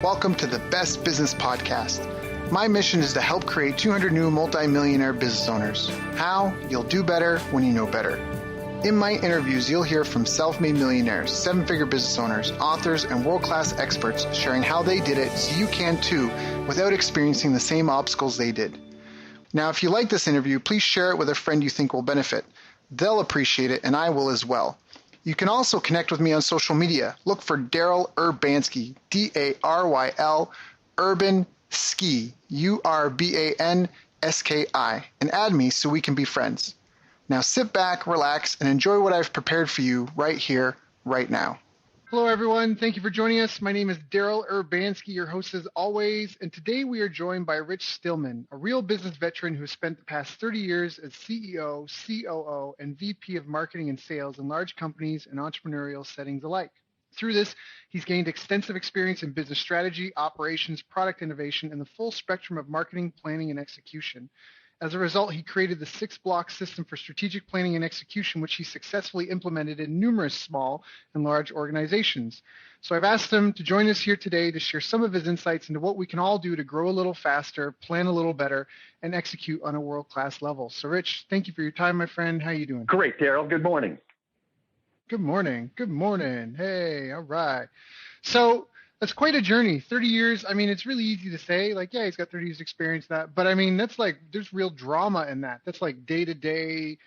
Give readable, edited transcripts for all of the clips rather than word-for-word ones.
Welcome to the Best Business Podcast. My mission is to help create 200 new multi-millionaire business owners. How? You'll do better when you know better. In my interviews, you'll hear from self-made millionaires, seven-figure business owners, authors, and world-class experts sharing how they did it so you can too without experiencing the same obstacles they did. Now, if you like this interview, please share it with a friend you think will benefit. They'll appreciate it, and I will as well. You can also connect with me on social media. Look for Daryl Urbanski, D-A-R-Y-L, Urban Ski, U-R-B-A-N-S-K-I, and add me so we can be friends. Now sit back, relax, and enjoy what I've prepared for you right here, right now. Hello, everyone. Thank you for joining us. My name is Daryl Urbanski, your host as always, and today we are joined by Rich Stillman, a real business veteran who has spent the past 30 years as CEO, COO, and VP of Marketing and Sales in large companies and entrepreneurial settings alike. Through this, he's gained extensive experience in business strategy, operations, product innovation, and the full spectrum of marketing, planning, and execution. As a result, he created the 6-block system for strategic planning and execution, which he successfully implemented in numerous small and large organizations. So I've asked him to join us here today to share some of his insights into what we can all do to grow a little faster, plan a little better, and execute on a world-class level. So Rich, thank you for your time, my friend. How are you doing? Great, Daryl. Good morning. Good morning. Good morning. Hey, all right. So that's quite a journey. 30 years. I mean, it's really easy to say, like, yeah, he's got 30 years experience that. But I mean, that's like, there's real drama in that. That's like day to day,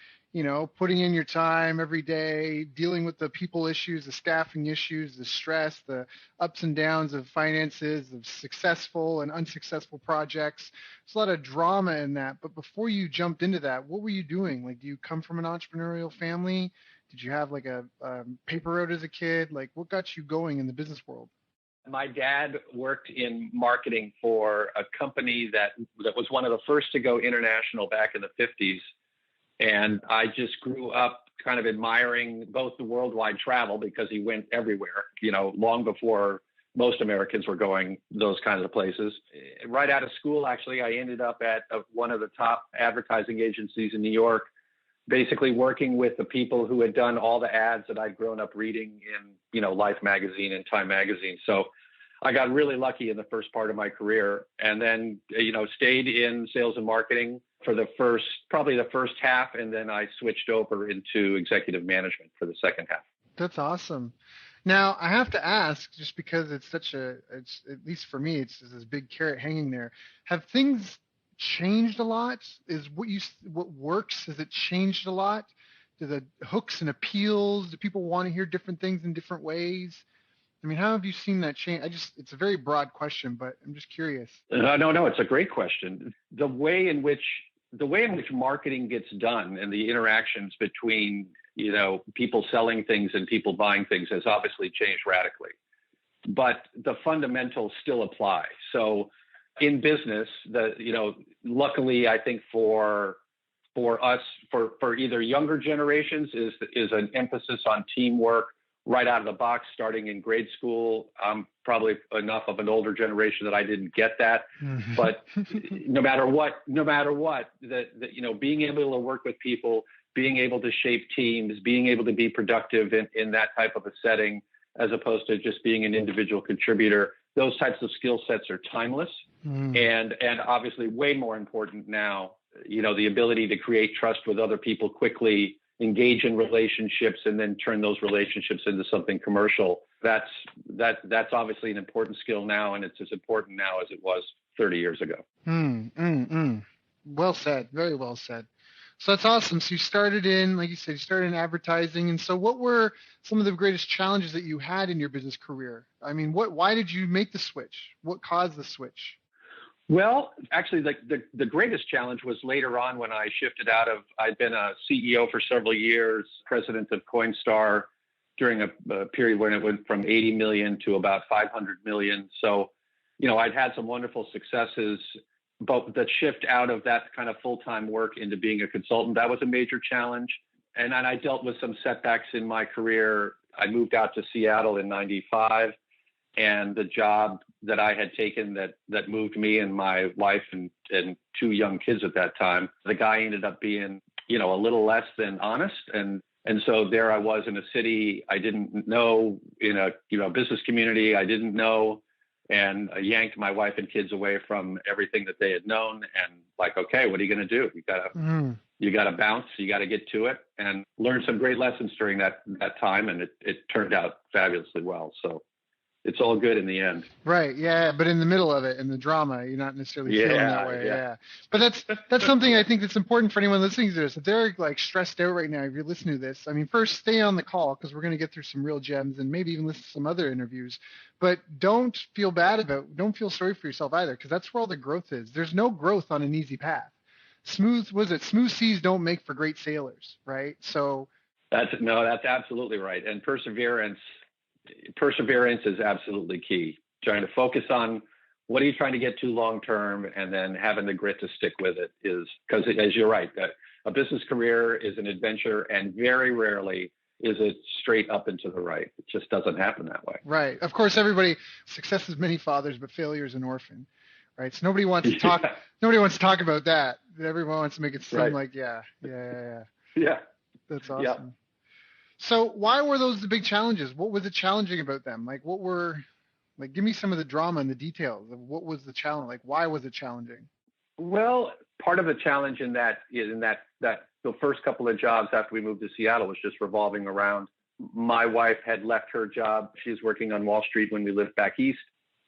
putting in your time every day, dealing with the people issues, the staffing issues, the stress, the ups and downs of finances, of successful and unsuccessful projects. There's a lot of drama in that. But before you jumped into that, what were you doing? Like, do you come from an entrepreneurial family? Did you have like a paper route as a kid? Like, what got you going in the business world? My dad worked in marketing for a company that was one of the first to go international back in the 50s. And I just grew up kind of admiring both the worldwide travel because he went everywhere, long before most Americans were going those kinds of places. Right out of school, actually, I ended up at one of the top advertising agencies in New York, basically working with the people who had done all the ads that I'd grown up reading in, Life magazine and Time magazine. So I got really lucky in the first part of my career and then, stayed in sales and marketing for probably the first half. And then I switched over into executive management for the second half. That's awesome. Now I have to ask, just because it's at least for me, it's this big carrot hanging there. Have things changed a lot? Is what works? Has it changed a lot? Do the hooks and appeals? Do people want to hear different things in different ways? I mean, how have you seen that change? It's a very broad question, but I'm just curious. No, it's a great question. The way in which marketing gets done and the interactions between, people selling things and people buying things has obviously changed radically, but the fundamentals still apply. So in business, luckily, I think for us, for either younger generations is an emphasis on teamwork right out of the box, starting in grade school. I'm probably enough of an older generation that I didn't get that, but no matter what, being able to work with people, being able to shape teams, being able to be productive in that type of a setting, as opposed to just being an individual contributor, those types of skill sets are timeless and obviously way more important now. The ability to create trust with other people quickly, engage in relationships, and then turn those relationships into something commercial. That's obviously an important skill now, and it's as important now as it was 30 years ago. Well said. Very well said. So that's awesome. So you started in, like you said, in advertising. And so what were some of the greatest challenges that you had in your business career? I mean, why did you make the switch? What caused the switch? Well, actually, the greatest challenge was later on when I shifted I'd been a CEO for several years, president of Coinstar during a period when it went from 80 million to about 500 million. So, I'd had some wonderful successes, but the shift out of that kind of full-time work into being a consultant, that was a major challenge. And then I dealt with some setbacks in my career. I moved out to Seattle in 95. And the job that I had taken that moved me and my wife and two young kids at that time, the guy ended up being, a little less than honest. And so there I was in a city I didn't know, in a business community I didn't know. and yanked my wife and kids away from everything that they had known. And like, okay, what are you going to do? You got to bounce. You got to get to it, and learn some great lessons during that time. And it turned out fabulously well. So it's all good in the end. Right. Yeah. But in the middle of it, in the drama, you're not necessarily feeling that way. Yeah. But that's something I think that's important for anyone listening to this. If they're like stressed out right now, if you're listening to this, I mean, first stay on the call, because we're going to get through some real gems and maybe even listen to some other interviews. But don't feel sorry for yourself either, because that's where all the growth is. There's no growth on an easy path. Smooth seas don't make for great sailors, right? So that's absolutely right. And perseverance is absolutely key. Trying to focus on what are you trying to get to long term, and then having the grit to stick with it, is because, as you're right, a business career is an adventure, and very rarely is it straight up and to the right. It just doesn't happen that way. Right. Of course, success has many fathers, but failure is an orphan. Right. So nobody wants to talk. Nobody wants to talk about that. Everyone wants to make it seem like, yeah. That's awesome. Yeah. So why were those the big challenges? What was it challenging about them? Give me some of the drama and the details of what was the challenge. Like, why was it challenging? Well, part of the challenge in that the first couple of jobs after we moved to Seattle was just revolving around, my wife had left her job. She was working on Wall Street when we lived back east.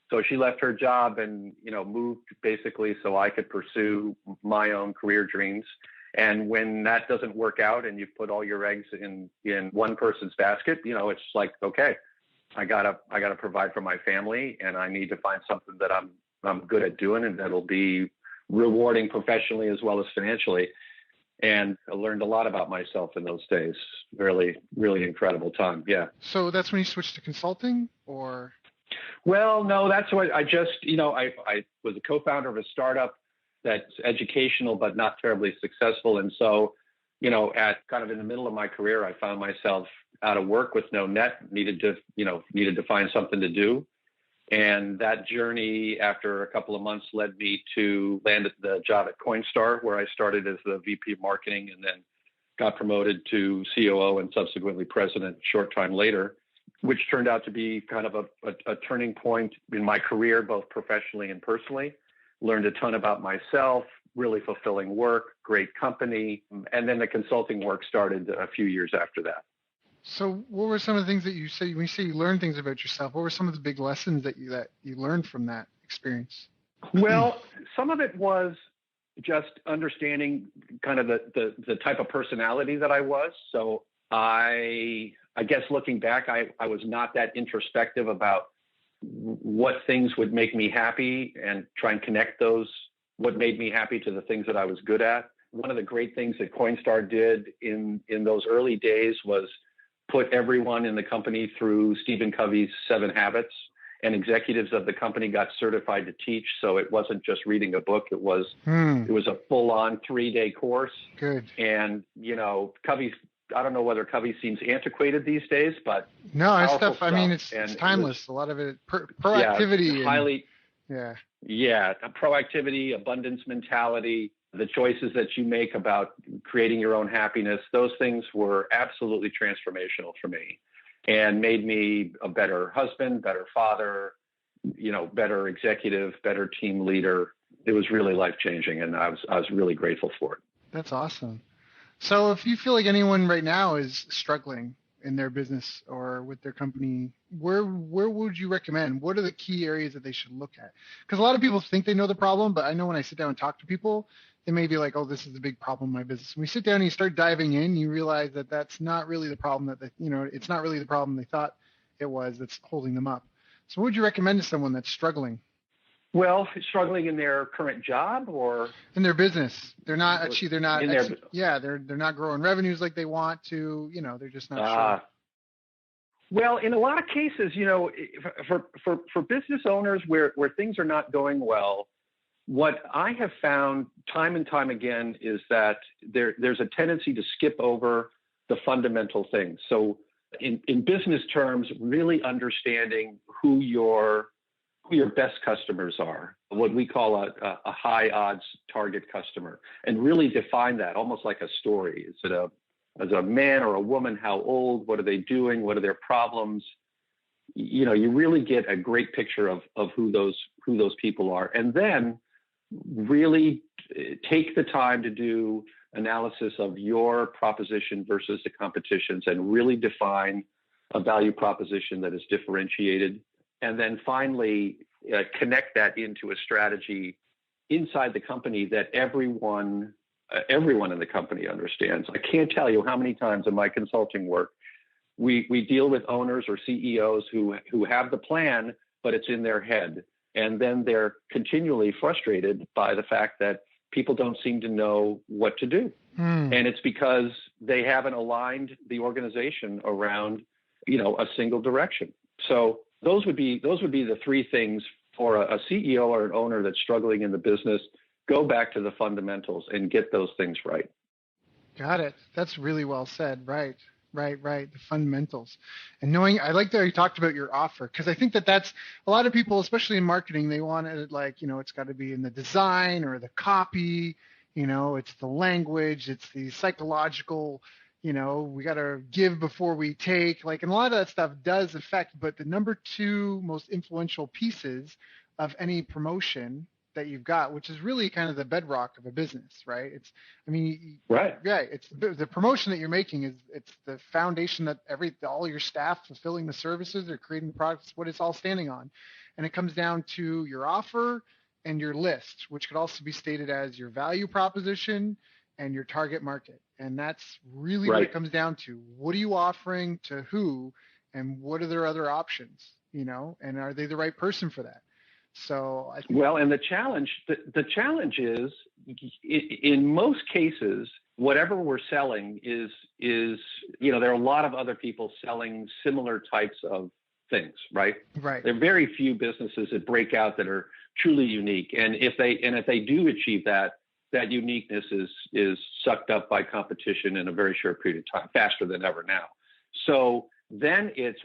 So she left her job and, moved basically so I could pursue my own career dreams. And when that doesn't work out and you put all your eggs in one person's basket, it's like, okay, I gotta provide for my family, and I need to find something that I'm good at doing and that'll be rewarding professionally as well as financially. And I learned a lot about myself in those days. Really, really incredible time. Yeah. So that's when you switched to consulting, or? Well, no, that's what I just, I was a co-founder of a startup that's educational but not terribly successful. And so, at kind of in the middle of my career, I found myself out of work with no net, needed to find something to do. And that journey, after a couple of months, led me to land the job at Coinstar, where I started as the VP of marketing and then got promoted to COO and subsequently president a short time later, which turned out to be kind of a turning point in my career, both professionally and personally. Learned a ton about myself, really fulfilling work, great company. And then the consulting work started a few years after that. So what were some of the things that you say, when you say you learned things about yourself, what were some of the big lessons that you learned from that experience? Well, some of it was just understanding kind of the type of personality that I was. So I guess looking back, I was not that introspective about what things would make me happy and try and connect what made me happy to the things that I was good at. One of the great things that Coinstar did in those early days was put everyone in the company through Stephen Covey's 7 Habits, and executives of the company got certified to teach. So it wasn't just reading a book. It was a full-on 3-day course. Good. And, Covey's, I don't know whether Covey seems antiquated these days, but no, stuff. I mean, it's timeless. A lot of it, proactivity. Yeah, highly. Yeah. Proactivity, abundance mentality, the choices that you make about creating your own happiness. Those things were absolutely transformational for me and made me a better husband, better father, better executive, better team leader. It was really life-changing, and I was really grateful for it. That's awesome. So if you feel like anyone right now is struggling in their business or with their company, where would you recommend? What are the key areas that they should look at? Because a lot of people think they know the problem, but I know when I sit down and talk to people, they may be like, oh, this is the big problem in my business. When we sit down and you start diving in, you realize that that's not really the problem it's not really the problem they thought it was that's holding them up. So what would you recommend to someone that's struggling? Well, struggling in their current job or in their business. They're not growing revenues like they want to, they're just not sure. Well, in a lot of cases, for business owners where things are not going well, what I have found time and time again is that there's a tendency to skip over the fundamental things. So in business terms, really understanding who your best customers are, what we call a high odds target customer, and really define that almost like a story. Is it a man or a woman? How old? What are they doing? What are their problems? you really get a great picture of who those people are, and then really take the time to do analysis of your proposition versus the competition's, and really define a value proposition that is differentiated, and then finally connect that into a strategy inside the company that everyone in the company understands. I can't tell you how many times in my consulting work we deal with owners or CEOs who have the plan, but it's in their head. And then they're continually frustrated by the fact that people don't seem to know what to do. And it's because they haven't aligned the organization around, a single direction. So those would be the three things for a CEO or an owner that's struggling in the business. Go back to the fundamentals and get those things right. Got it. That's really well said. Right. The fundamentals. And knowing, I like that you talked about your offer, because I think that's a lot of people, especially in marketing, they want it it's got to be in the design or the copy, it's the language, it's the psychological, we got to give before we take, and a lot of that stuff does affect, but the number two most influential pieces of any promotion that you've got, which is really kind of the bedrock of a business, right? Right. Yeah, it's the promotion that you're making it's the foundation that all your staff fulfilling the services or creating the products, what it's all standing on. And it comes down to your offer and your list, which could also be stated as your value proposition and your target market. And that's really what it comes down to. What are you offering to who, and what are their other options, and are they the right person for that? So I think, and the challenge is, in most cases, whatever we're selling is there are a lot of other people selling similar types of things, right? Right. There are very few businesses that break out that are truly unique, and if they do achieve that uniqueness is sucked up by competition in a very short period of time, faster than ever now. So then it's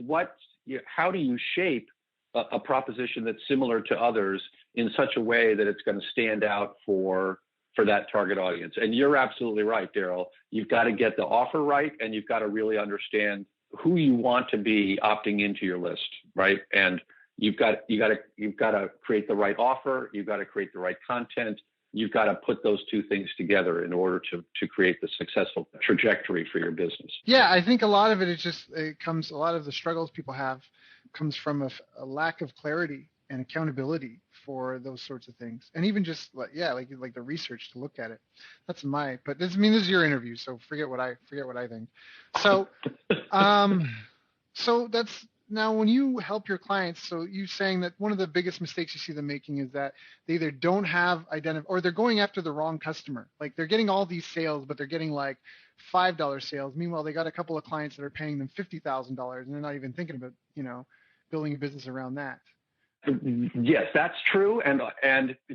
how do you shape a proposition that's similar to others in such a way that it's going to stand out for that target audience. And you're absolutely right, Daryl. You've got to get the offer right, and you've got to really understand who you want to be opting into your list, right? And you've got to create the right offer. You've got to create the right content. You've got to put those two things together in order to create the successful trajectory for your business. Yeah, I think a lot of it a lot of the struggles people have comes from a lack of clarity and accountability for those sorts of things. And even just like the research to look at it. But this is your interview, so forget what I think. So, so that's, now when you help your clients, so you saying that one of the biggest mistakes you see them making is that they either don't have or they're going after the wrong customer. Like they're getting all these sales, but they're getting like $5 sales. Meanwhile, they got a couple of clients that are paying them $50,000, and they're not even thinking about, building a business around that. Yes, that's true. And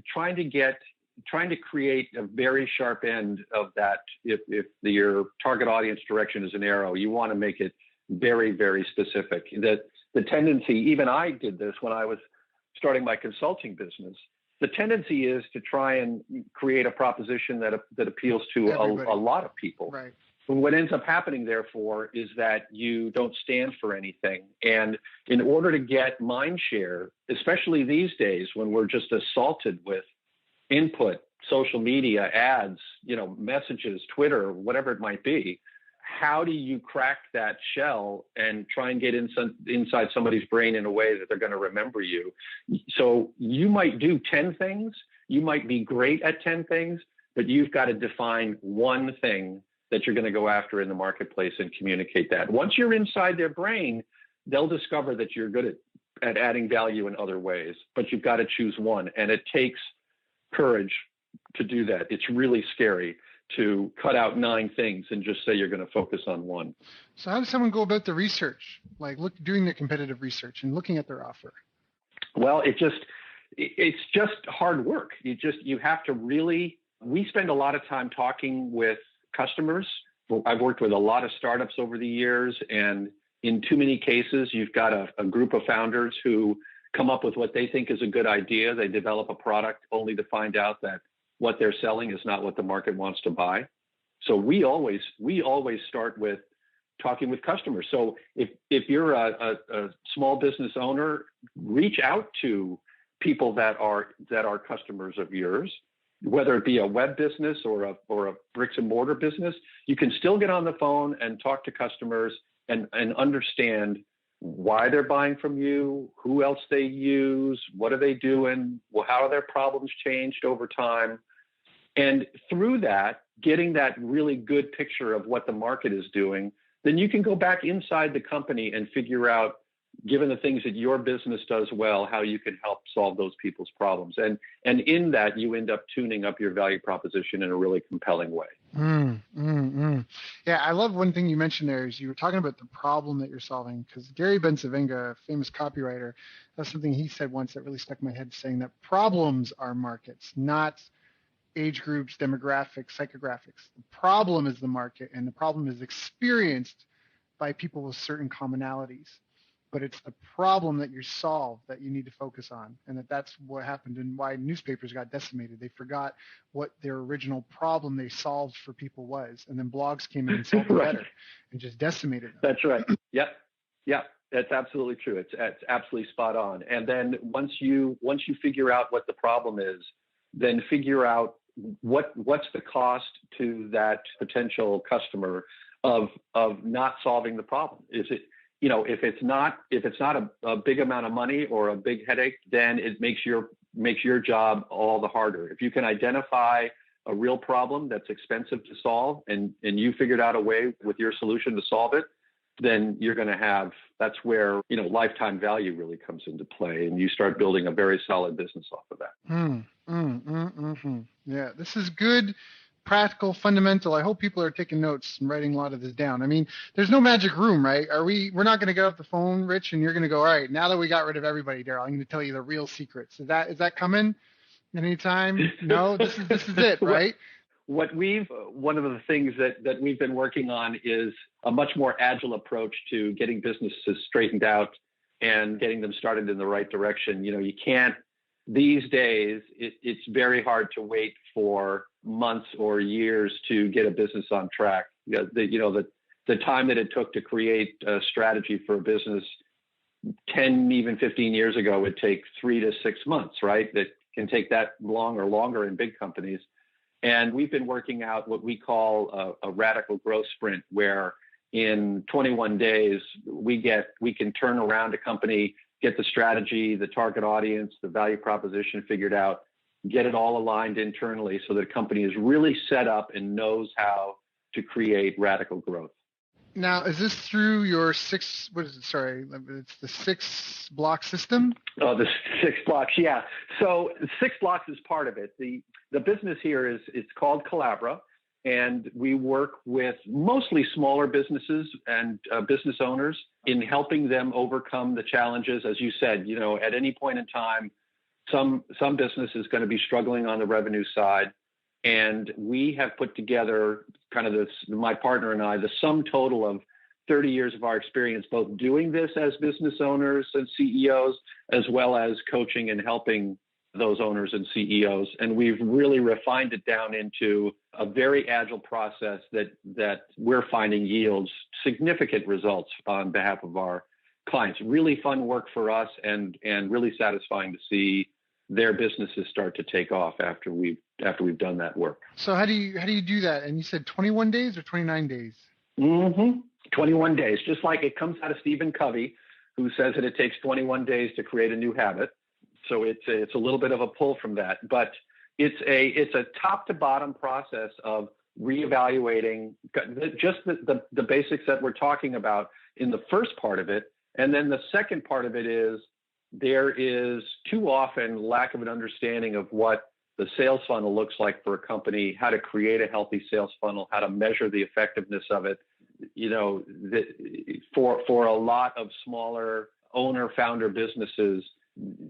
trying to create a very sharp end of that. If your target audience direction is an arrow, you want to make it very, very specific. The tendency, even I did this when I was starting my consulting business, the tendency is to try and create a proposition that appeals to a lot of people. Right. But what ends up happening, therefore, is that you don't stand for anything. And in order to get mind share, especially these days when we're just assaulted with input, social media, ads, messages, Twitter, whatever it might be, how do you crack that shell and try and get inside somebody's brain in a way that they're going to remember you? So you might do 10 things. You might be great at 10 things, but you've got to define one thing that you're going to go after in the marketplace and communicate that. Once you're inside their brain, they'll discover that you're good at adding value in other ways, but you've got to choose one. And it takes courage to do that. It's really scary to cut out 9 things and just say you're going to focus on one. So how does someone go about the research, doing their competitive research and looking at their offer? Well, it's just hard work. You have to really, we spend a lot of time talking with customers. I've worked with a lot of startups over the years, and in too many cases, you've got a group of founders who come up with what they think is a good idea. They develop a product only to find out that what they're selling is not what the market wants to buy. So we always start with talking with customers. So if you're a small business owner, reach out to people that are customers of yours, whether it be a web business or a bricks and mortar business. You can still get on the phone and talk to customers and understand why they're buying from you, who else they use, what are they doing, how are their problems changed over time. And through that, getting that really good picture of what the market is doing, then you can go back inside the company and figure out, given the things that your business does well, how you can help solve those people's problems. And in that, you end up tuning up your value proposition in a really compelling way. Yeah, I love one thing you mentioned there is you were talking about the problem that you're solving, because Gary Bencivenga, a famous copywriter, that's something he said once that really stuck in my head, saying that problems are markets, not age groups, demographics, psychographics. The problem is the market, and the problem is experienced by people with certain commonalities. But it's the problem that you solve that you need to focus on, and that's what happened and why newspapers got decimated. They forgot what their original problem they solved for people was, and then blogs came in and solved it better and just decimated them. That's right. Yep. That's absolutely true. It's absolutely spot on. And then once you figure out what the problem is, then figure out what's the cost to that potential customer of not solving the problem. Is it, if it's not a big amount of money or a big headache, then it makes your job all the harder. If you can identify a real problem that's expensive to solve and you figured out a way with your solution to solve it, then you're going to have, that's where, lifetime value really comes into play, and you start building a very solid business off of that. Yeah, this is good, practical, fundamental. I hope people are taking notes and writing a lot of this down. I mean, there's no magic room, right? We're not going to get off the phone, Rich, and you're going to go, all right, now that we got rid of everybody, Daryl, I'm going to tell you the real secrets. Is that coming anytime? No, this is it, right? One of the things that we've been working on is a much more agile approach to getting businesses straightened out and getting them started in the right direction. You can't, these days, it's very hard to wait for months or years to get a business on track. The time that it took to create a strategy for a business 10, even 15 years ago would take 3 to 6 months, right? That can take that long or longer in big companies. And we've been working out what we call a radical growth sprint, where in 21 days, we can turn around a company, get the strategy, the target audience, the value proposition figured out, get it all aligned internally so that a company is really set up and knows how to create radical growth. Now, is this through your it's the 6 block system? Oh, the 6 blocks, yeah. So 6 blocks is part of it. The business here it's called Collabra, and we work with mostly smaller businesses and business owners in helping them overcome the challenges. As you said, at any point in time, some business is going to be struggling on the revenue side. And we have put together kind of my partner and I, the sum total of 30 years of our experience, both doing this as business owners and CEOs, as well as coaching and helping those owners and CEOs. And we've really refined it down into a very agile process that we're finding yields significant results on behalf of our clients. Really fun work for us and really satisfying to see their businesses start to take off after we've done that work. So how do you do that? And you said 21 days or 29 days? 21 days, just like it comes out of Stephen Covey, who says that it takes 21 days to create a new habit. So it's a little bit of a pull from that, but it's a top to bottom process of reevaluating just the basics that we're talking about in the first part of it. And then the second part of it is there is too often lack of an understanding of what the sales funnel looks like for a company, how to create a healthy sales funnel, how to measure the effectiveness of it. For a lot of smaller owner-founder businesses,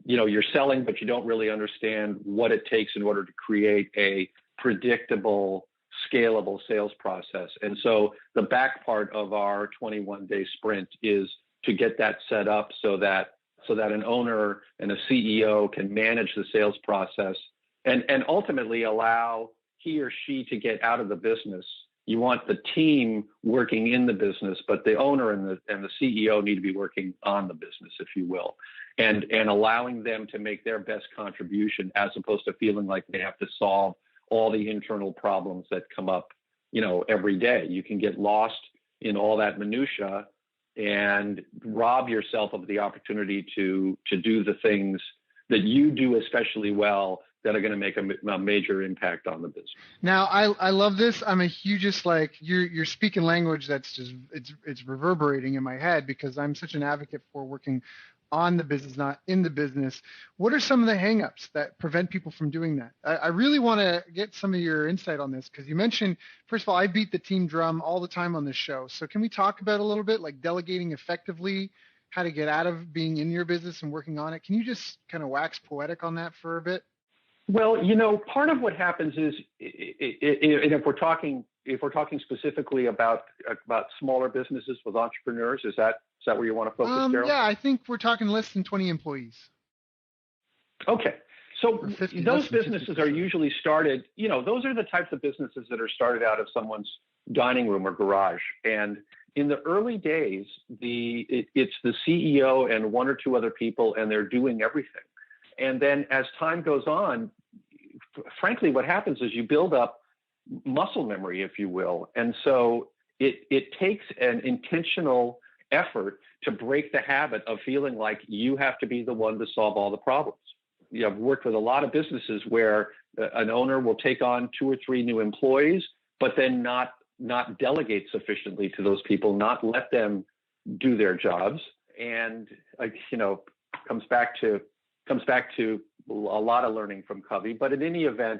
you're selling, but you don't really understand what it takes in order to create a predictable, scalable sales process. And so the back part of our 21-day sprint is to get that set up so that an owner and a CEO can manage the sales process and ultimately allow he or she to get out of the business You want the team working in the business, but the owner and the CEO need to be working on the business, if you will, and allowing them to make their best contribution, as opposed to feeling like they have to solve all the internal problems that come up, every day. You can get lost in all that minutia and rob yourself of the opportunity to do the things that you do especially well, that are going to make a major impact on the business. Now, I love this. I'm a hugest, like, you're speaking language that's just, it's reverberating in my head, because I'm such an advocate for working on the business, not in the business. What are some of the hangups that prevent people from doing that? I really want to get some of your insight on this, because you mentioned, first of all, I beat the team drum all the time on this show. So can we talk about a little bit, like, delegating effectively, how to get out of being in your business and working on it? Can you just kind of wax poetic on that for a bit? Well, part of what happens is, and if we're talking specifically about smaller businesses with entrepreneurs, is that where you want to focus, Daryl? Yeah, I think we're talking less than 20 employees. Okay. So those businesses are usually started, those are the types of businesses that are started out of someone's dining room or garage. And in the early days, it's the CEO and one or two other people, and they're doing everything. And then as time goes on, frankly, what happens is you build up muscle memory, if you will. And so it takes an intentional effort to break the habit of feeling like you have to be the one to solve all the problems. I've worked with a lot of businesses where an owner will take on 2 or 3 new employees, but then not delegate sufficiently to those people, not let them do their jobs. And, comes back to a lot of learning from Covey. But in any event,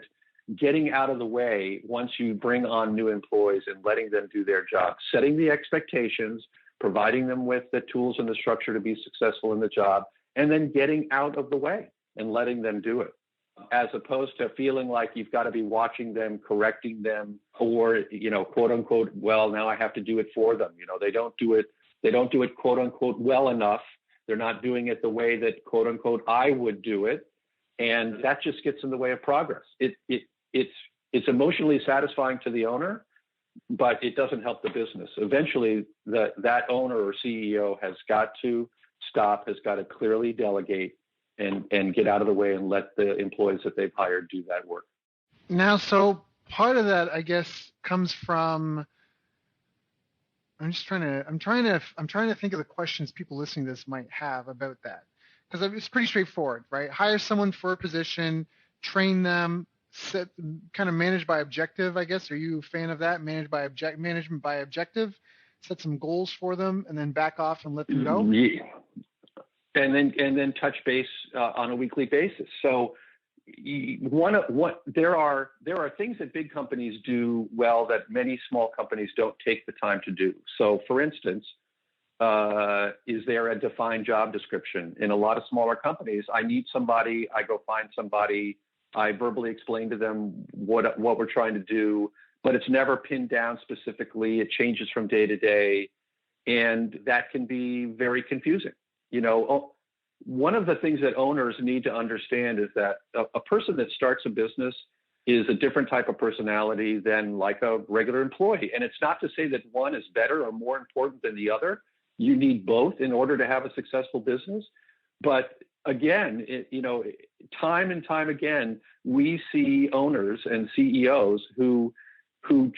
getting out of the way once you bring on new employees and letting them do their job, setting the expectations, providing them with the tools and the structure to be successful in the job, and then getting out of the way and letting them do it, as opposed to feeling like you've got to be watching them, correcting them, or, quote unquote, well, now I have to do it for them. They don't do it, quote unquote, well enough. They're not doing it the way that, quote unquote, I would do it. And that just gets in the way of progress. It's emotionally satisfying to the owner, but it doesn't help the business. Eventually, that owner or CEO has got to stop, has got to clearly delegate and get out of the way and let the employees that they've hired do that work. Now, so part of that, I guess, comes from, I'm trying to think of the questions people listening to this might have about that. Because it's pretty straightforward, right? Hire someone for a position, train them, kind of manage by objective, I guess. Are you a fan of that? Management by objective, set some goals for them, and then back off and let them go? Yeah. And then touch base on a weekly basis. So there are things that big companies do well that many small companies don't take the time to do. So, for instance, is there a defined job description? In a lot of smaller companies, I need somebody, I go find somebody, I verbally explain to them what we're trying to do, but it's never pinned down specifically. It changes from day to day, and that can be very confusing. One of the things that owners need to understand is that a person that starts a business is a different type of personality than like a regular employee. And it's not to say that one is better or more important than the other. You need both in order to have a successful business. But again, time and time again, we see owners and CEOs who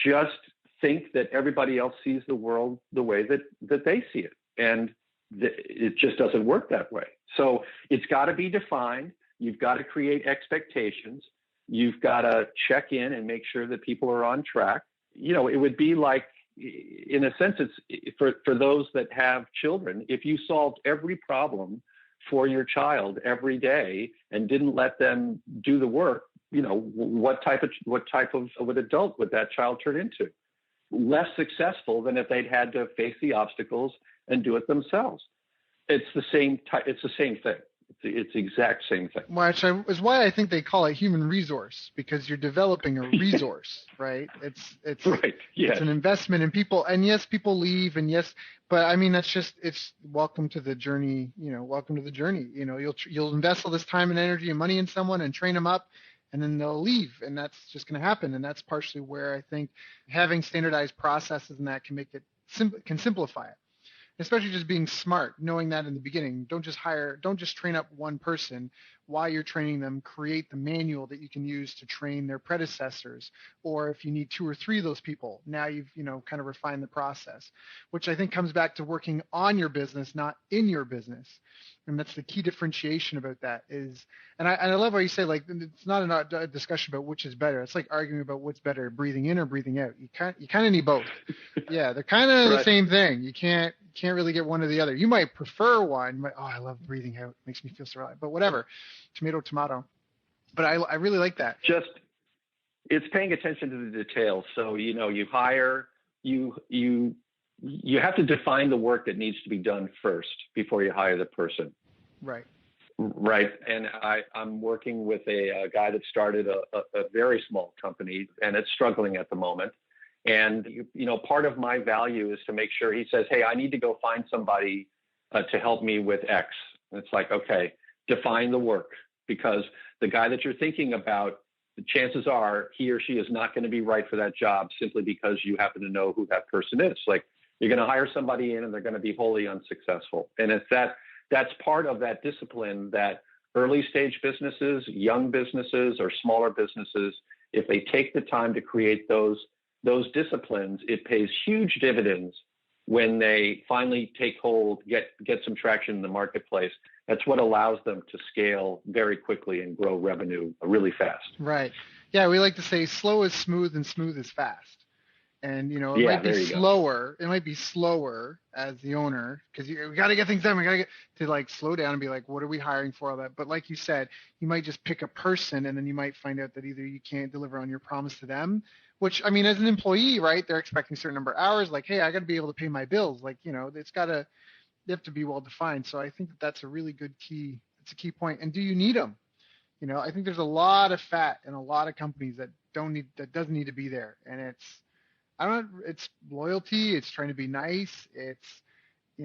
just think that everybody else sees the world the way that they see it. And it just doesn't work that way. So it's got to be defined. You've got to create expectations. You've got to check in and make sure that people are on track. It would be like, in a sense, it's for those that have children, if you solved every problem for your child every day and didn't let them do the work, what type of an adult would that child turn into? Less successful than if they'd had to face the obstacles and do it themselves. It's the same thing. It's the exact same thing. Which is why I think they call it human resource, because you're developing a resource, right? It's right. Yes. It's an investment in people, and yes, people leave, and yes, but I mean it's welcome to the journey. Welcome to the journey. You'll invest all this time and energy and money in someone and train them up, and then they'll leave, and that's just going to happen. And that's partially where I think having standardized processes and that can make it can simplify it, especially just being smart, knowing that in the beginning. Don't just train up one person. While you're training them, create the manual that you can use to train their predecessors. Or if you need 2 or 3 of those people, now you've, kind of refined the process, which I think comes back to working on your business, not in your business. And that's the key differentiation about that is, and I love how you say, like, it's not a discussion about which is better. It's like arguing about what's better, breathing in or breathing out. You kind of need both. Yeah, they're kind of the same thing. You can't really get one or the other. You might prefer one. I love breathing out. It makes me feel so right. But whatever, tomato. But I really like that. It's paying attention to the details. So, you hire, you have to define the work that needs to be done first before you hire the person. Right. Right. And I'm working with a guy that started a very small company, and it's struggling at the moment. And, part of my value is to make sure he says, hey, I need to go find somebody to help me with X. And it's like, okay, define the work, because the guy that you're thinking about, the chances are he or she is not going to be right for that job simply because you happen to know who that person is. Like, you're going to hire somebody in and they're going to be wholly unsuccessful. And it's that's part of that discipline that early stage businesses, young businesses, or smaller businesses, if they take the time to create those disciplines, it pays huge dividends when they finally take hold, get some traction in the marketplace. That's what allows them to scale very quickly and grow revenue really fast. Right. Yeah, we like to say slow is smooth and smooth is fast. And, it might be slower. It might be slower as the owner because we got to get things done. We got to get to like slow down and be like, what are we hiring for all that? But like you said, you might just pick a person and then you might find out that either you can't deliver on your promise to them, which, I mean, as an employee, right, they're expecting a certain number of hours. Like, hey, I got to be able to pay my bills. Like, they have to be well defined. So I think that's a really good key. It's a key point. And do you need them? I think there's a lot of fat in a lot of companies that doesn't need to be there. And it's loyalty. It's trying to be nice. It's,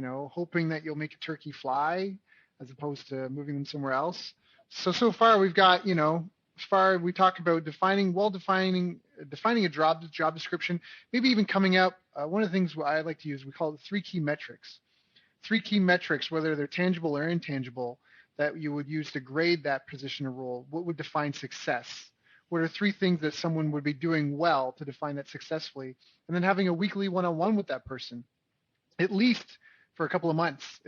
hoping that you'll make a turkey fly as opposed to moving them somewhere else. So far we've got, we talk about defining a job description, maybe even coming up. One of the things I like to use, we call it 3 key metrics. 3 key metrics, whether they're tangible or intangible, that you would use to grade that position or role. What would define success? What are 3 things that someone would be doing well to define that successfully? And then having a weekly one-on-one with that person, at least for a couple of months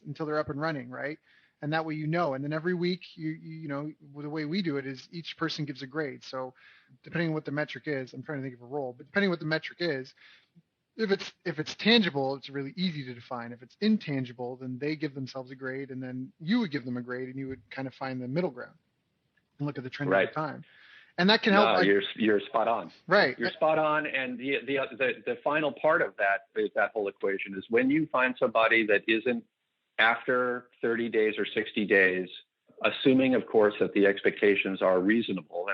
until they're up and running, right? And that way, and then every week, the way we do it is each person gives a grade. So depending on what the metric is, I'm trying to think of a role, but depending on what the metric is, if it's tangible, it's really easy to define. If it's intangible, then they give themselves a grade, and then you would give them a grade, and you would kind of find the middle ground and look at the trend over time. And that can help. You're spot on. Right. You're spot on. And the final part of that whole equation is when you find somebody that isn't after 30 days or 60 days, assuming, of course, that the expectations are reasonable,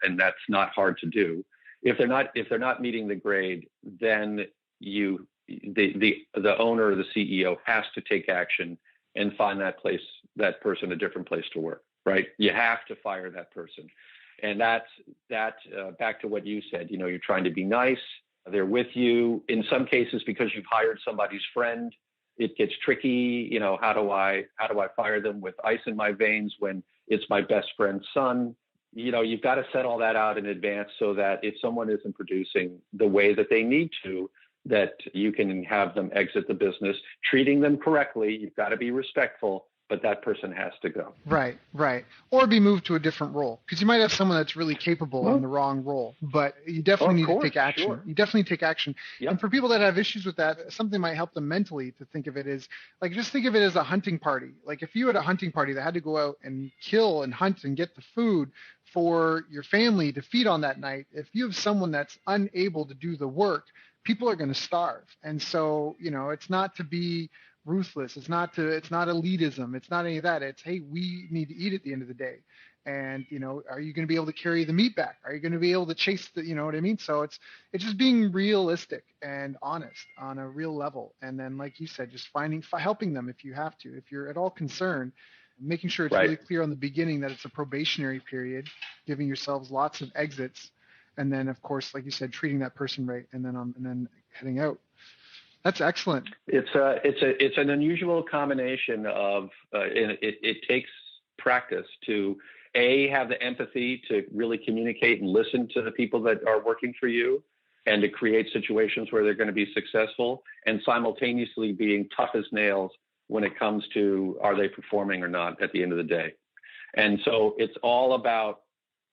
and that's not hard to do. If they're not meeting the grade, then the owner or the CEO has to take action and find that person a different place to work. Right? You have to fire that person. And that's back to what you said. You're trying to be nice. They're with you. In some cases, because you've hired somebody's friend, it gets tricky. How do I fire them with ice in my veins when it's my best friend's son? You've got to set all that out in advance so that if someone isn't producing the way that they need to, that you can have them exit the business, treating them correctly. You've got to be respectful, but that person has to go. Right. Or be moved to a different role, because you might have someone that's really capable in the wrong role, but you definitely need to take action. Sure. You definitely take action. Yep. And for people that have issues with that, something might help them mentally to think of it as just think of it as a hunting party. Like if you had a hunting party that had to go out and kill and hunt and get the food for your family to feed on that night, if you have someone that's unable to do the work, people are going to starve. And so, it's not to be ruthless. It's not elitism. It's not any of that. It's, hey, we need to eat at the end of the day. And, are you going to be able to carry the meat back? Are you going to be able to chase you know what I mean? So it's just being realistic and honest on a real level. And then, like you said, just helping them if you have to. If you're at all concerned, making sure it's Right. really clear on the beginning that it's a probationary period, giving yourselves lots of exits, and then of course, like you said, treating that person right, and then heading out. That's excellent. It's an unusual combination of it takes practice to have the empathy to really communicate and listen to the people that are working for you, and to create situations where they're going to be successful, and simultaneously being tough as nails when it comes to are they performing or not at the end of the day. And so it's all about,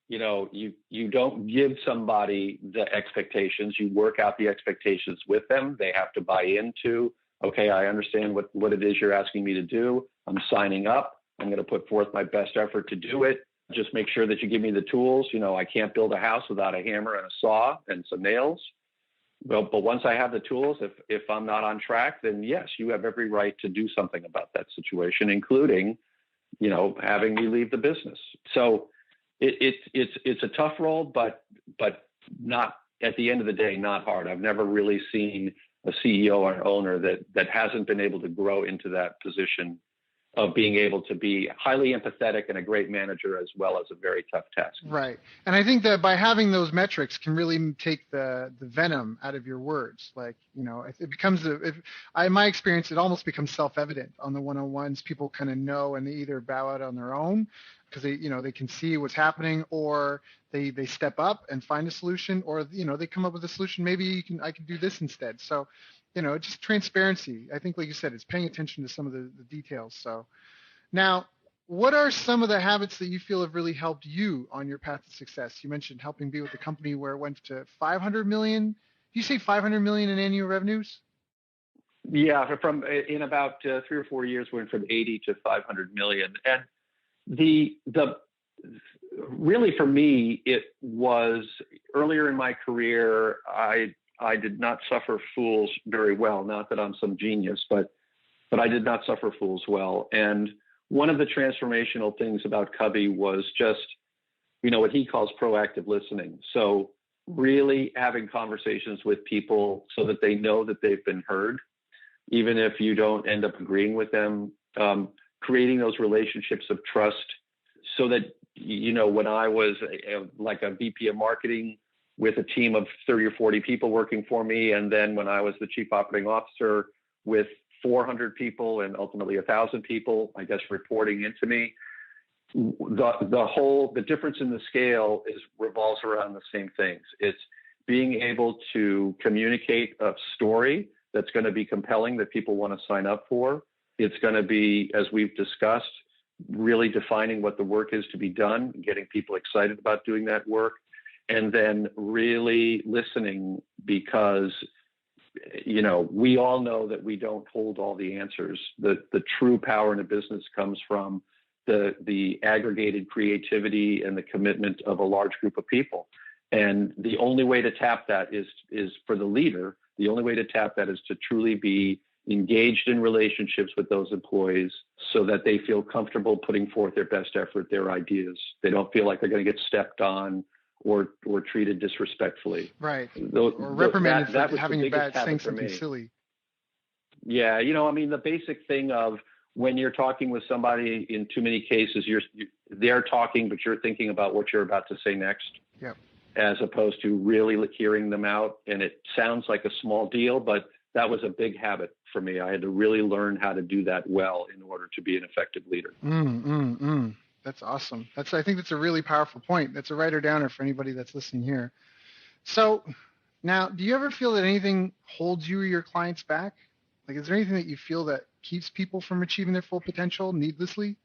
you don't give somebody the expectations, you work out the expectations with them. They have to buy into, okay, I understand what it is you're asking me to do. I'm signing up. I'm going to put forth my best effort to do it. Just make sure that you give me the tools. I can't build a house without a hammer and a saw and some nails. Well, but once I have the tools, if I'm not on track, then yes, you have every right to do something about that situation, including, having me leave the business. So it's a tough role, but not, at the end of the day, not hard. I've never really seen a CEO or an owner that hasn't been able to grow into that position of being able to be highly empathetic and a great manager, as well as a very tough task. Right. And I think that by having those metrics can really take the venom out of your words. Like, it becomes, in my experience, it almost becomes self-evident on the one-on-ones. People kind of know, and they either bow out on their own because they can see what's happening, or they step up and find a solution, or, they come up with a solution. Maybe I can do this instead. So, just transparency. I think, like you said, it's paying attention to some of the details. So now, what are some of the habits that you feel have really helped you on your path to success? You mentioned helping be with a company where it went to 500 million. Do you say 500 million in annual revenues? Yeah, in about 3 or 4 years, went from 80 to 500 million. And the really, for me, it was earlier in my career, I did not suffer fools very well. Not that I'm some genius, but I did not suffer fools well. And one of the transformational things about Covey was just, what he calls proactive listening. So really having conversations with people so that they know that they've been heard, even if you don't end up agreeing with them, creating those relationships of trust so that, when I was like a VP of marketing with a team of 30 or 40 people working for me, and then when I was the chief operating officer with 400 people and ultimately 1,000 people, I guess, reporting into me, the difference in the scale revolves around the same things. It's being able to communicate a story that's going to be compelling, that people want to sign up for. It's going to be, as we've discussed, really defining what the work is to be done, getting people excited about doing that work, and then really listening, because we all know that we don't hold all the answers. The true power in a business comes from the aggregated creativity and the commitment of a large group of people. And the only way to tap that is for the leader. The only way to tap that is to truly be engaged in relationships with those employees so that they feel comfortable putting forth their best effort, their ideas. They don't feel like they're going to get stepped on or treated disrespectfully. Right. Or reprimanded for having a bad, saying something silly. Yeah. The basic thing of when you're talking with somebody, in too many cases, they're talking, but you're thinking about what you're about to say next. Yep. As opposed to really hearing them out. And it sounds like a small deal, but that was a big habit for me. I had to really learn how to do that well in order to be an effective leader. That's awesome. I think that's a really powerful point. That's a writer downer for anybody that's listening here. So now, do you ever feel that anything holds you or your clients back? Like, is there anything that you feel that keeps people from achieving their full potential needlessly?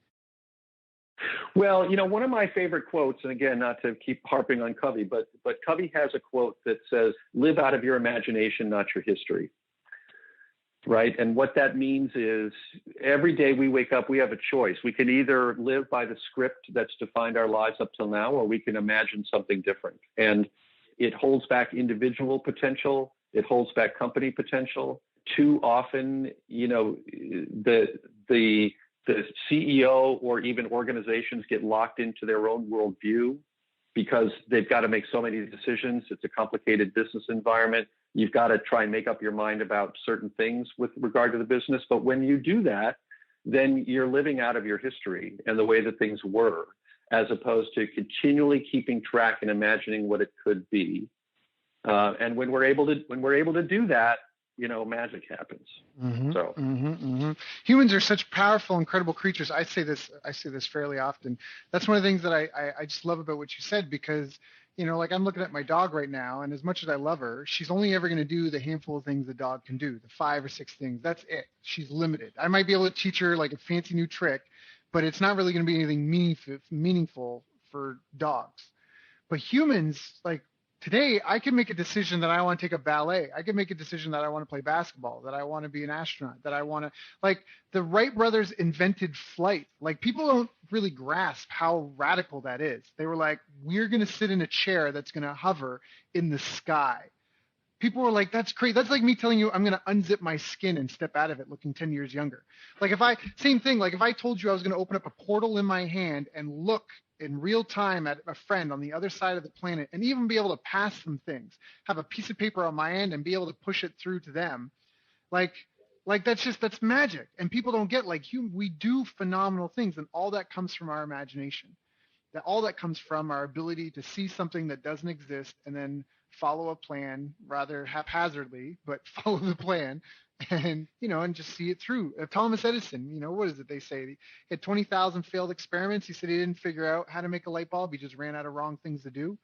Well, one of my favorite quotes, and again, not to keep harping on Covey, but Covey has a quote that says, "Live out of your imagination, not your history." Right? And what that means is every day we wake up, we have a choice. We can either live by the script that's defined our lives up till now, or we can imagine something different. And it holds back individual potential. It holds back company potential. Too often, the CEO or even organizations get locked into their own worldview because they've got to make so many decisions. It's a complicated business environment. You've got to try and make up your mind about certain things with regard to the business. But when you do that, then you're living out of your history and the way that things were, as opposed to continually keeping track and imagining what it could be. And when we're able to do that, magic happens. Humans are such powerful, incredible creatures. I say this fairly often. That's one of the things that I just love about what you said, because, like I'm looking at my dog right now, and as much as I love her, she's only ever going to do the handful of things the dog can do, the 5 or 6 things. That's it. She's limited. I might be able to teach her like a fancy new trick, but it's not really going to be anything meaningful for dogs. But humans, like, today, I can make a decision that I want to take a ballet. I can make a decision that I want to play basketball, that I want to be an astronaut, that I want to, like, the Wright brothers invented flight. Like, people don't really grasp how radical that is. They were like, we're going to sit in a chair that's going to hover in the sky. People were like, that's crazy. That's like me telling you I'm going to unzip my skin and step out of it looking 10 years younger. Like, same thing. Like, if I told you I was going to open up a portal in my hand and look in real time at a friend on the other side of the planet and even be able to pass them things, have a piece of paper on my end and be able to push it through to them. Like that's magic. And people don't get, like, we do phenomenal things, and all that comes from our imagination. All that comes from our ability to see something that doesn't exist and then follow a plan, rather haphazardly, but follow the plan, and and just see it through. Thomas Edison, what is it they say? He had 20,000 failed experiments. He said he didn't figure out how to make a light bulb. He just ran out of wrong things to do.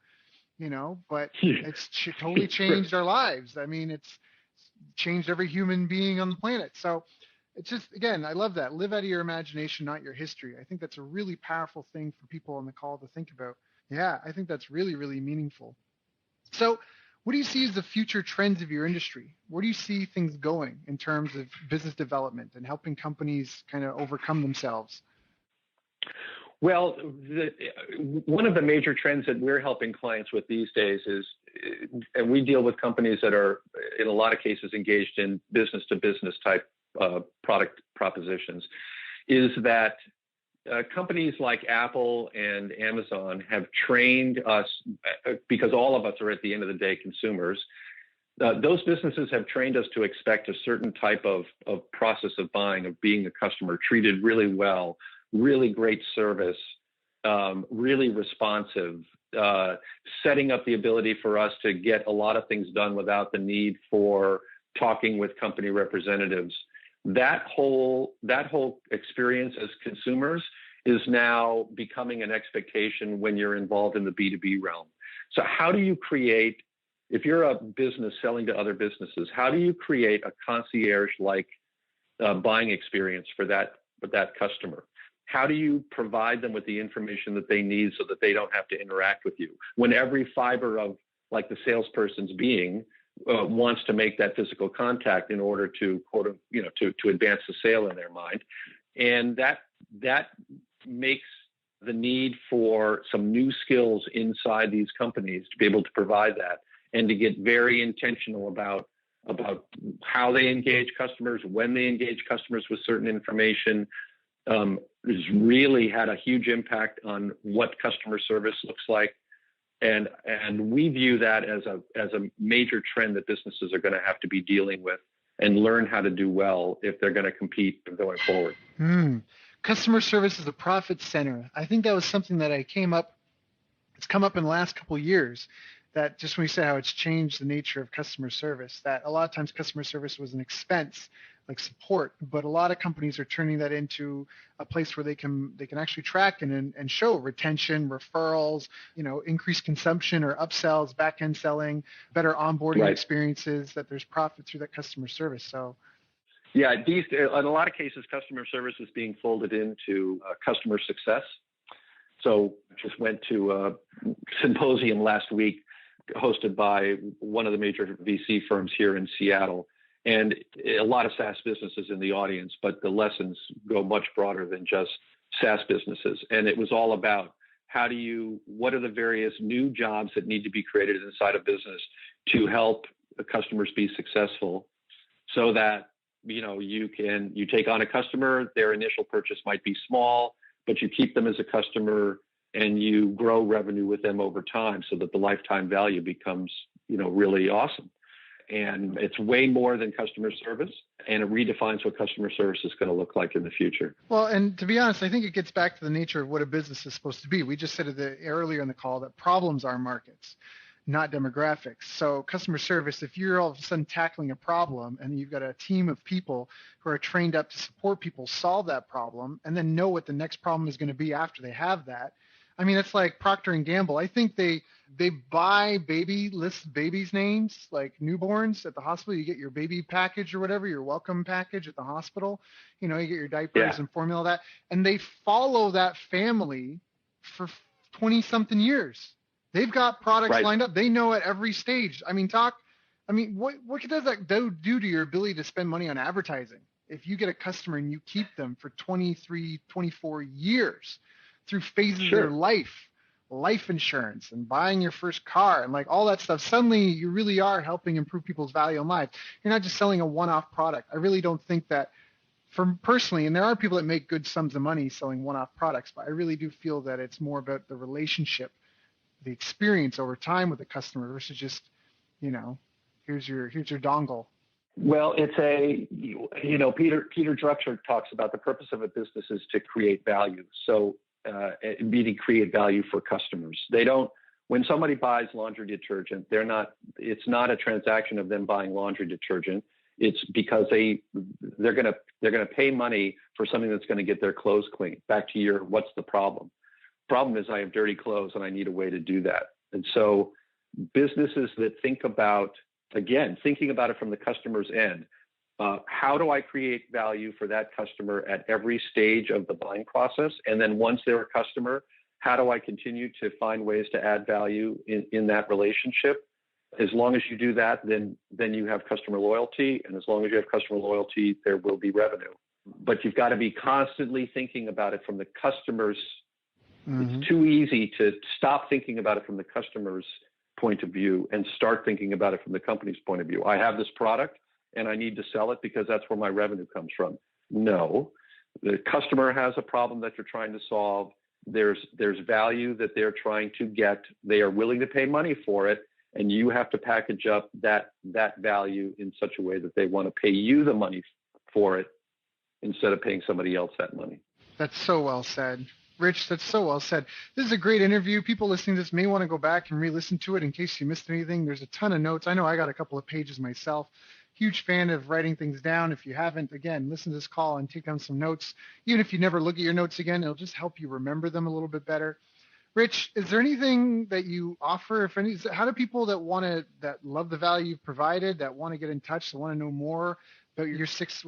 But it's totally changed our lives. I mean, it's changed every human being on the planet. So it's just, again, I love that. Live out of your imagination, not your history. I think that's a really powerful thing for people on the call to think about. Yeah, I think that's really, really meaningful. So what do you see as the future trends of your industry? Where do you see things going in terms of business development and helping companies kind of overcome themselves? Well, one of the major trends that we're helping clients with these days is, and we deal with companies that are in a lot of cases engaged in business to business type product propositions, is that companies like Apple and Amazon have trained us, because all of us are at the end of the day consumers. Those businesses have trained us to expect a certain type of process of buying, of being a customer, treated really well, really great service, really responsive, setting up the ability for us to get a lot of things done without the need for talking with company representatives. That whole experience as consumers is now becoming an expectation when you're involved in the B2B realm. So how do you create, if you're a business selling to other businesses, how do you create a concierge-like buying experience for that customer? How do you provide them with the information that they need so that they don't have to interact with you, when every fiber of, like, the salesperson's being wants to make that physical contact in order to to advance the sale in their mind? And that makes the need for some new skills inside these companies to be able to provide that, and to get very intentional about how they engage customers, when they engage customers with certain information. Has really had a huge impact on what customer service looks like. And we view that as a major trend that businesses are going to have to be dealing with and learn how to do well if they're going to compete going forward. Customer service is a profit center. I think that was something that it's come up in the last couple of years, that just when you say how it's changed the nature of customer service, that a lot of times customer service was an expense, like support, but a lot of companies are turning that into a place where they can actually track and show retention, referrals, increased consumption or upsells, back-end selling, better onboarding experiences, that there's profit through that customer service. So yeah, in a lot of cases, customer service is being folded into customer success. So just went to a symposium last week hosted by one of the major VC firms here in Seattle, and a lot of SaaS businesses in the audience, but the lessons go much broader than just SaaS businesses. And it was all about what are the various new jobs that need to be created inside a business to help the customers be successful, so that, you take on a customer, their initial purchase might be small, but you keep them as a customer and you grow revenue with them over time so that the lifetime value becomes, really awesome. And it's way more than customer service, and it redefines what customer service is going to look like in the future. Well, and to be honest, I think it gets back to the nature of what a business is supposed to be. We just said earlier in the call that problems are markets, not demographics. So customer service, if you're all of a sudden tackling a problem and you've got a team of people who are trained up to support people solve that problem and then know what the next problem is going to be after they have that. I mean, it's like Procter and Gamble. I think they buy list babies' names, like newborns at the hospital. You get your baby package or whatever, your welcome package at the hospital. You know, you get your diapers and formula, that, and they follow that family for 20 something years. They've got products lined up. They know at every stage. I mean, what does that do to your ability to spend money on advertising? If you get a customer and you keep them for 23, 24 years through phases of their life insurance and buying your first car and like all that stuff, suddenly you really are helping improve people's value in life. You're not just selling a one-off product. I really don't think that, from personally, and there are people that make good sums of money selling one-off products, but I really do feel that it's more about the relationship, the experience over time with the customer versus just, here's your dongle. Well, it's Peter Drucker talks about the purpose of a business is to create value. So meaning create value for customers. When somebody buys laundry detergent, it's not a transaction of them buying laundry detergent. It's because they're going to pay money for something that's going to get their clothes clean. Back to your, what's the problem? Problem is I have dirty clothes and I need a way to do that. And so businesses that thinking about it from the customer's end, how do I create value for that customer at every stage of the buying process? And then once they're a customer, how do I continue to find ways to add value in that relationship? As long as you do that, then you have customer loyalty. And as long as you have customer loyalty, there will be revenue. But you've got to be constantly thinking about it from the customer's. Mm-hmm. It's too easy to stop thinking about it from the customer's point of view and start thinking about it from the company's point of view. I have this product and I need to sell it because that's where my revenue comes from. No, the customer has a problem that you're trying to solve. There's value that they're trying to get. They are willing to pay money for it. And you have to package up that value in such a way that they want to pay you the money for it instead of paying somebody else that money. That's so well said. Rich, that's so well said. This is a great interview. People listening to this may want to go back and re-listen to it in case you missed anything. There's a ton of notes. I know I got a couple of pages myself. Huge fan of writing things down. If you haven't, again, listen to this call and take down some notes. Even if you never look at your notes again, it'll just help you remember them a little bit better. Rich, is there anything that you offer? How do people that love the value you've provided, that want to get in touch, that want to know more about your six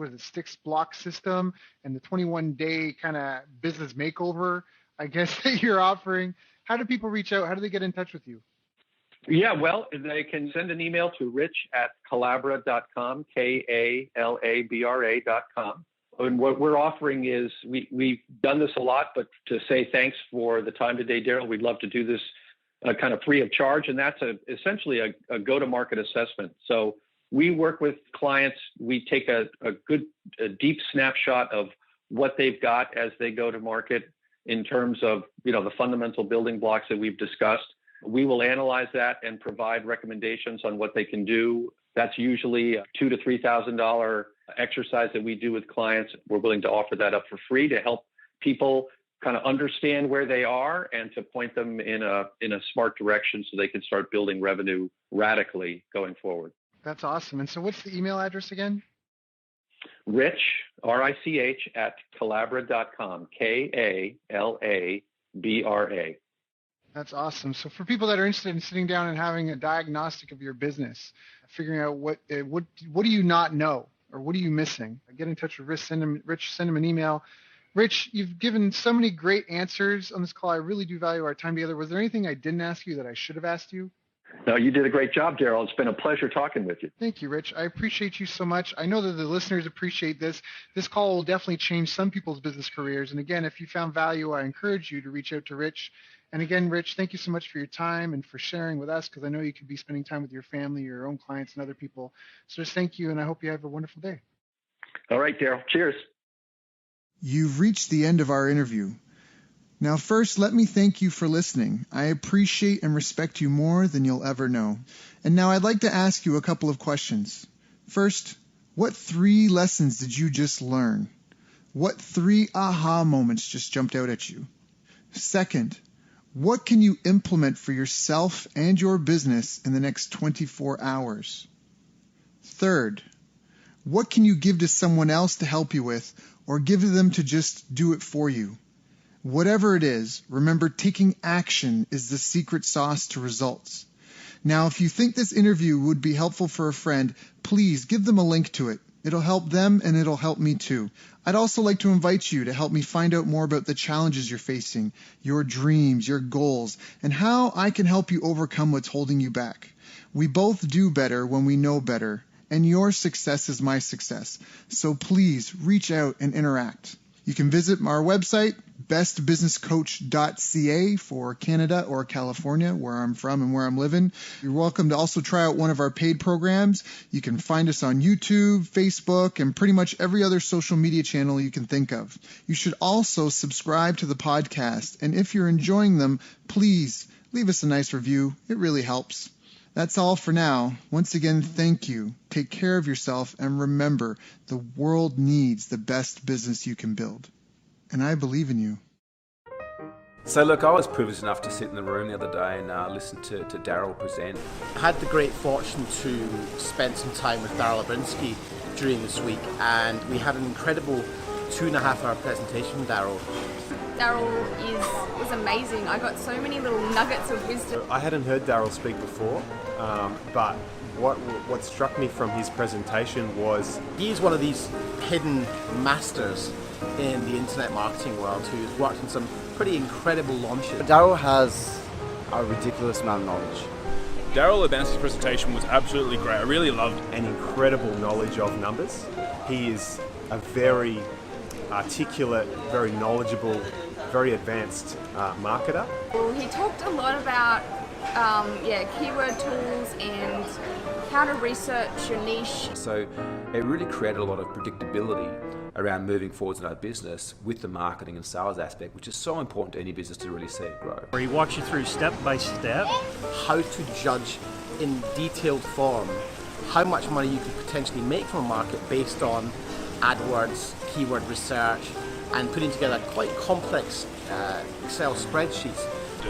block system and the 21-day kind of business makeover, I guess, that you're offering? How do people reach out? How do they get in touch with you? Yeah, well, they can send an email to rich@calabra.com, KALABRA.com. And what we're offering is we've done this a lot, but to say thanks for the time today, Daryl, we'd love to do this kind of free of charge. And that's essentially a go-to-market assessment. So we work with clients. We take a deep snapshot of what they've got as they go to market in terms of, the fundamental building blocks that we've discussed. We will analyze that and provide recommendations on what they can do. That's usually a $2,000 to $3,000 exercise that we do with clients. We're willing to offer that up for free to help people kind of understand where they are and to point them in a smart direction so they can start building revenue radically going forward. That's awesome. And so what's the email address again? Rich, RICH, @calabra.com, KALABRA. That's awesome. So for people that are interested in sitting down and having a diagnostic of your business, figuring out what do you not know or what are you missing, get in touch with Rich. Send him an email. Rich, you've given so many great answers on this call. I really do value our time together. Was there anything I didn't ask you that I should have asked you? No, you did a great job, Daryl. It's been a pleasure talking with you. Thank you, Rich. I appreciate you so much. I know that the listeners appreciate this. This call will definitely change some people's business careers. And again, if you found value, I encourage you to reach out to Rich. And again, Rich, thank you so much for your time and for sharing with us, because I know you could be spending time with your family, your own clients, and other people. So just thank you, and I hope you have a wonderful day. All right, Daryl. Cheers. You've reached the end of our interview. Now, first, let me thank you for listening. I appreciate and respect you more than you'll ever know. And now I'd like to ask you a couple of questions. First, what 3 lessons did you just learn? What 3 aha moments just jumped out at you? Second, what can you implement for yourself and your business in the next 24 hours? Third, what can you give to someone else to help you with, or give to them to just do it for you? Whatever it is, remember, taking action is the secret sauce to results. Now, if you think this interview would be helpful for a friend, please give them a link to it. It'll help them and it'll help me too. I'd also like to invite you to help me find out more about the challenges you're facing, your dreams, your goals, and how I can help you overcome what's holding you back. We both do better when we know better, and your success is my success. So please reach out and interact. You can visit our website, bestbusinesscoach.ca for Canada or California, where I'm from and where I'm living. You're welcome to also try out one of our paid programs. You can find us on YouTube, Facebook, and pretty much every other social media channel you can think of. You should also subscribe to the podcast, and if you're enjoying them, please leave us a nice review. It really helps. That's all for now. Once again, thank you. Take care of yourself, and remember, the world needs the best business you can build. And I believe in you. So look, I was privileged enough to sit in the room the other day and listen to Daryl present. I had the great fortune to spend some time with Daryl Abrinsky during this week, and we had an incredible 2.5-hour presentation from Daryl. Daryl was amazing. I got so many little nuggets of wisdom. I hadn't heard Daryl speak before, but what struck me from his presentation was he's one of these hidden masters in the internet marketing world who's worked on some pretty incredible launches. Daryl has a ridiculous amount of knowledge. Daryl Abrinsky's presentation was absolutely great. I really loved an incredible knowledge of numbers. He is a very articulate, very knowledgeable, very advanced marketer. Well, he talked a lot about keyword tools and how to research your niche. So it really created a lot of predictability around moving forwards in our business with the marketing and sales aspect, which is so important to any business to really see it grow. Where he walks you through step by step how to judge in detailed form how much money you could potentially make from a market based on AdWords, keyword research, and putting together quite complex Excel spreadsheets.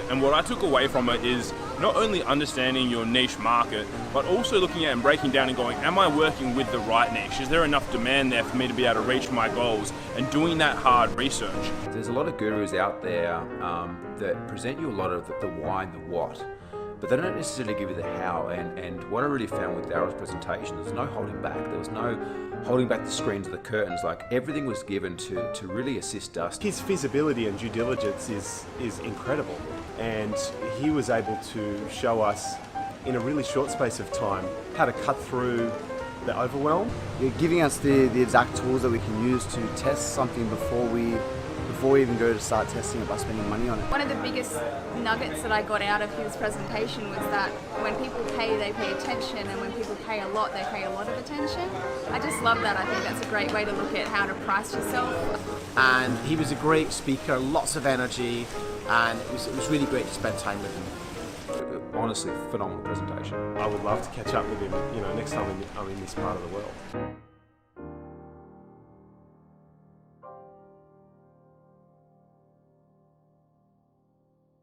And what I took away from it is not only understanding your niche market, but also looking at and breaking down and going, am I working with the right niche? Is there enough demand there for me to be able to reach my goals? And doing that hard research. There's a lot of gurus out there that present you a lot of the why and the what, but they don't necessarily give you the how. And what I really found with Daryl's presentation, there's no holding back. There was no holding back the screens or the curtains. Like, everything was given to really assist us. His feasibility and due diligence is incredible, and he was able to show us in a really short space of time how to cut through the overwhelm. You're giving us the exact tools that we can use to test something before we even go to start testing it by spending money on it. One of the biggest nuggets that I got out of his presentation was that when people pay, they pay attention, and when people pay a lot, they pay a lot of attention. I just love that. I think that's a great way to look at how to price yourself. And he was a great speaker, lots of energy, and it was really great to spend time with him. Honestly, phenomenal presentation. I would love to catch up with him, next time I'm in this part of the world.